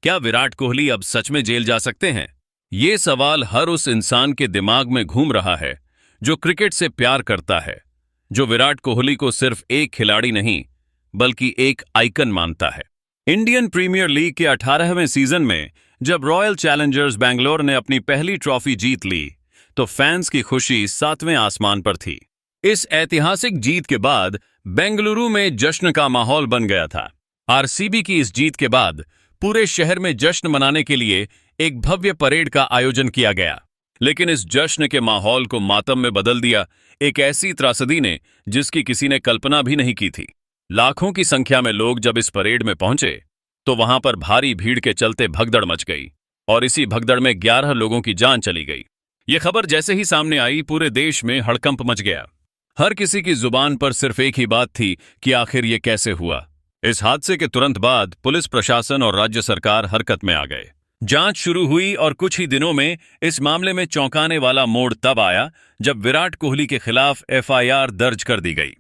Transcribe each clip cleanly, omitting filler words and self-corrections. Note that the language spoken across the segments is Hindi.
क्या विराट कोहली अब सच में जेल जा सकते हैं? ये सवाल हर उस इंसान के दिमाग में घूम रहा है जो क्रिकेट से प्यार करता है, जो विराट कोहली को सिर्फ एक खिलाड़ी नहीं बल्कि एक आइकन मानता है। इंडियन प्रीमियर लीग के 18वें सीजन में जब रॉयल चैलेंजर्स बैंगलोर ने अपनी पहली ट्रॉफी जीत ली तो फैंस की खुशी 7वें आसमान पर थी। इस ऐतिहासिक जीत के बाद बेंगलुरु में जश्न का माहौल बन गया था। आरसीबी की इस जीत के बाद पूरे शहर में जश्न मनाने के लिए एक भव्य परेड का आयोजन किया गया। लेकिन इस जश्न के माहौल को मातम में बदल दिया एक ऐसी त्रासदी ने जिसकी किसी ने कल्पना भी नहीं की थी। लाखों की संख्या में लोग जब इस परेड में पहुंचे तो वहां पर भारी भीड़ के चलते भगदड़ मच गई और इसी भगदड़ में 11 लोगों की जान चली गई। ये खबर जैसे ही सामने आई पूरे देश में हड़कंप मच गया। हर किसी की जुबान पर सिर्फ एक ही बात थी कि आखिर ये कैसे हुआ। इस हादसे के तुरंत बाद पुलिस प्रशासन और राज्य सरकार हरकत में आ गए। जांच शुरू हुई और कुछ ही दिनों में इस मामले में चौंकाने वाला मोड़ तब आया जब विराट कोहली के खिलाफ एफआईआर दर्ज कर दी गई।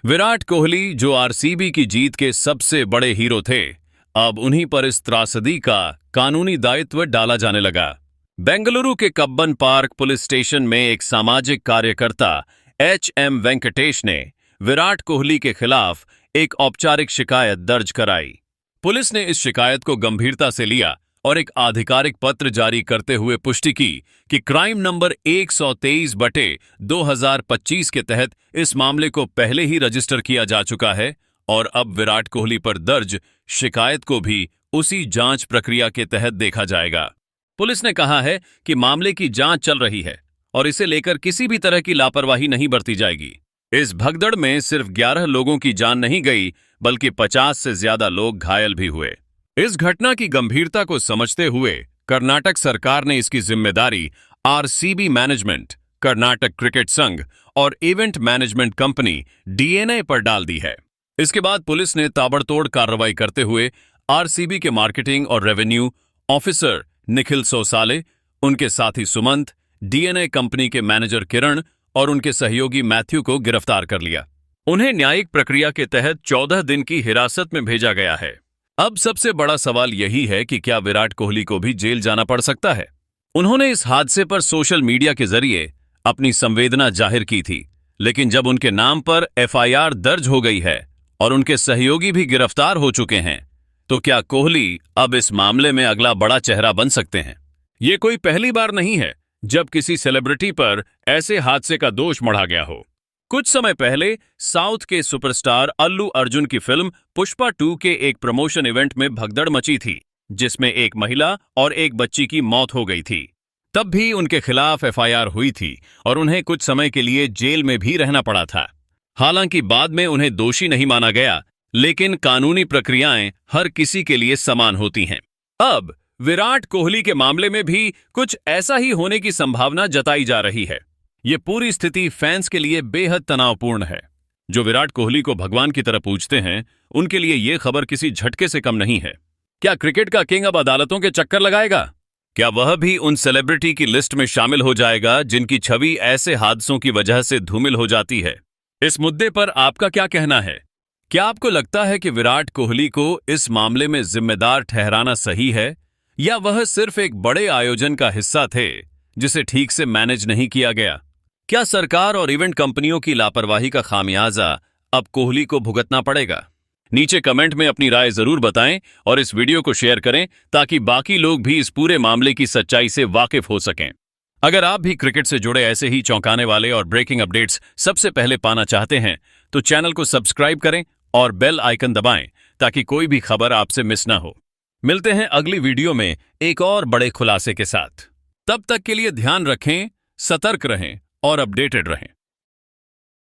विराट कोहली जो आरसीबी की जीत के सबसे बड़े हीरो थे, अब उन्हीं पर इस त्रासदी का कानूनी दायित्व डाला जाने लगा। बेंगलुरु के कब्बन पार्क पुलिस स्टेशन में एक सामाजिक कार्यकर्ता एच.एम. वेंकटेश ने विराट कोहली के खिलाफ एक औपचारिक शिकायत दर्ज कराई। पुलिस ने इस शिकायत को गंभीरता से लिया और एक आधिकारिक पत्र जारी करते हुए पुष्टि की कि क्राइम नंबर 123/2025 के तहत इस मामले को पहले ही रजिस्टर किया जा चुका है और अब विराट कोहली पर दर्ज शिकायत को भी उसी जांच प्रक्रिया के तहत देखा जाएगा। पुलिस ने कहा है कि मामले की जांच चल रही है और इसे लेकर किसी भी तरह की लापरवाही नहीं बरती जाएगी। इस भगदड़ में सिर्फ 11 लोगों की जान नहीं गई बल्कि 50 से ज्यादा लोग घायल भी हुए। इस घटना की गंभीरता को समझते हुए कर्नाटक सरकार ने इसकी जिम्मेदारी आरसीबी मैनेजमेंट, कर्नाटक क्रिकेट संघ और इवेंट मैनेजमेंट कंपनी डीएनए पर डाल दी है। इसके बाद पुलिस ने ताबड़तोड़ कार्रवाई करते हुए आरसीबी के मार्केटिंग और रेवेन्यू ऑफिसर निखिल सोसाले, उनके साथी सुमंत, डीएनए कंपनी के मैनेजर किरण और उनके सहयोगी मैथ्यू को गिरफ्तार कर लिया। उन्हें न्यायिक प्रक्रिया के तहत 14 दिन की हिरासत में भेजा गया है। अब सबसे बड़ा सवाल यही है कि क्या विराट कोहली को भी जेल जाना पड़ सकता है? उन्होंने इस हादसे पर सोशल मीडिया के जरिए अपनी संवेदना जाहिर की थी, लेकिन जब उनके नाम पर एफआईआर दर्ज हो गई है और उनके सहयोगी भी गिरफ्तार हो चुके हैं, तो क्या कोहली अब इस मामले में अगला बड़ा चेहरा बन सकते हैं? ये कोई पहली बार नहीं है जब किसी सेलिब्रिटी पर ऐसे हादसे का दोष मढ़ा गया हो। कुछ समय पहले साउथ के सुपरस्टार अल्लू अर्जुन की फिल्म पुष्पा 2 के एक प्रमोशन इवेंट में भगदड़ मची थी, जिसमें एक महिला और एक बच्ची की मौत हो गई थी। तब भी उनके खिलाफ एफआईआर हुई थी और उन्हें कुछ समय के लिए जेल में भी रहना पड़ा था। हालांकि बाद में उन्हें दोषी नहीं माना गया, लेकिन कानूनी प्रक्रियाएं हर किसी के लिए समान होती हैं। अब विराट कोहली के मामले में भी कुछ ऐसा ही होने की संभावना जताई जा रही है। ये पूरी स्थिति फैंस के लिए बेहद तनावपूर्ण है। जो विराट कोहली को भगवान की तरह पूजते हैं, उनके लिए ये खबर किसी झटके से कम नहीं है। क्या क्रिकेट का किंग अब अदालतों के चक्कर लगाएगा? क्या वह भी उन सेलिब्रिटी की लिस्ट में शामिल हो जाएगा जिनकी छवि ऐसे हादसों की वजह से धूमिल हो जाती है? इस मुद्दे पर आपका क्या कहना है? क्या आपको लगता है कि विराट कोहली को इस मामले में जिम्मेदार ठहराना सही है, या वह सिर्फ एक बड़े आयोजन का हिस्सा थे जिसे ठीक से मैनेज नहीं किया गया? क्या सरकार और इवेंट कंपनियों की लापरवाही का खामियाजा अब कोहली को भुगतना पड़ेगा? नीचे कमेंट में अपनी राय जरूर बताएं और इस वीडियो को शेयर करें ताकि बाकी लोग भी इस पूरे मामले की सच्चाई से वाकिफ हो सकें। अगर आप भी क्रिकेट से जुड़े ऐसे ही चौंकाने वाले और ब्रेकिंग अपडेट्स सबसे पहले पाना चाहते हैं तो चैनल को सब्सक्राइब करें और बेल आइकन दबाएं ताकि कोई भी खबर आपसे मिस ना हो। मिलते हैं अगली वीडियो में एक और बड़े खुलासे के साथ। तब तक के लिए ध्यान रखें, सतर्क रहें और अपडेटेड रहें।